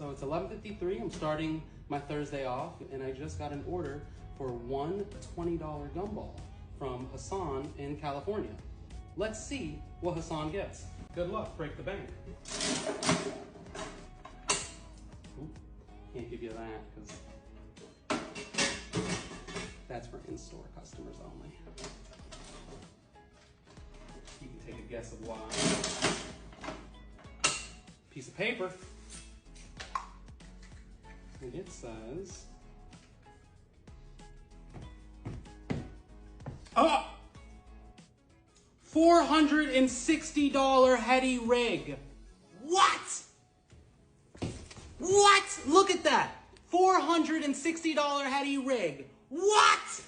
So it's 11:53. I'm starting my Thursday off, and I just got an order for one $20 gumball from Hassan in California. Let's see what Hassan gets. Good luck, break the bank. Ooh, can't give you that because that's for in-store customers only. You can take a guess of why. Piece of paper. And it says, oh! $460 heady rig. What? What? Look at that. $460 heady rig. What?